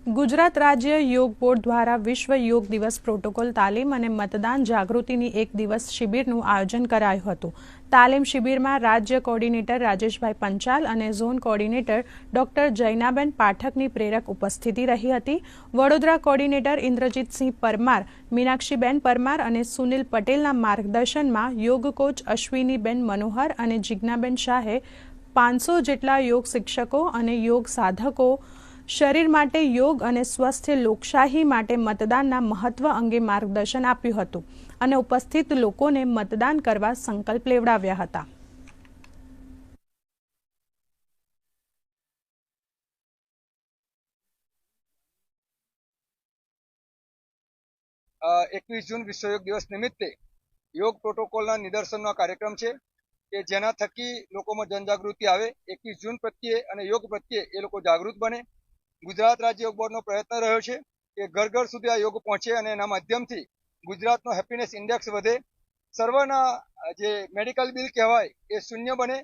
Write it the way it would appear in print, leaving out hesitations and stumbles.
ગુજરાત રાજ્ય યોગ બોર્ડ દ્વારા વિશ્વ યોગ દિવસ પ્રોટોકોલ તાલીમ અને મતદાન જાગૃતિની એક દિવસ શિબિરનું આયોજન કરાયું હતું। તાલીમ શિબિરમાં રાજ્ય કોર્ડિનેટર રાજેશભાઈ પંચાલ અને ઝોન કોર્ડિનેટર ડોક્ટર જૈનાબેન પાઠકની પ્રેરક ઉપસ્થિતિ રહી હતી। વડોદરા કોર્ડિનેટર ઇન્દ્રજીતસિંહ પરમાર, મીનાક્ષીબેન પરમાર અને સુનિલ પટેલના માર્ગદર્શનમાં યોગ કોચ અશ્વિનીબેન મનોહર અને જિજ્ઞાબેન શાહે 500 જેટલા યોગ શિક્ષકો અને યોગ સાધકો શરીર માટે યોગ અને સ્વસ્થ લોકશાહી માટે મતદાનના મહત્વ અંગે માર્ગદર્શન આપ્યું હતું અને ઉપસ્થિત લોકોને મતદાન કરવા સંકલ્પ લેવડાવ્યા હતા। એકવીસ જૂન વિશ્વ યોગ દિવસ નિમિત્તે યોગ પ્રોટોકોલના નિદર્શનનો કાર્યક્રમ છે કે જેના થકી લોકોમાં જનજાગૃતિ આવે, 21 જૂન પ્રત્યે અને યોગ પ્રત્યે એ લોકો જાગૃત બને। ગુજરાત રાજ્ય યોગ બોર્ડનો પ્રયત્ન રહ્યો છે કે ઘર ઘર સુધી આ યોગ પહોંચે અને એના માધ્યમથી ગુજરાતનો હેપીનેસ ઇન્ડેક્સ વધે, સર્વના જે મેડિકલ બિલ કહેવાય એ શૂન્ય બને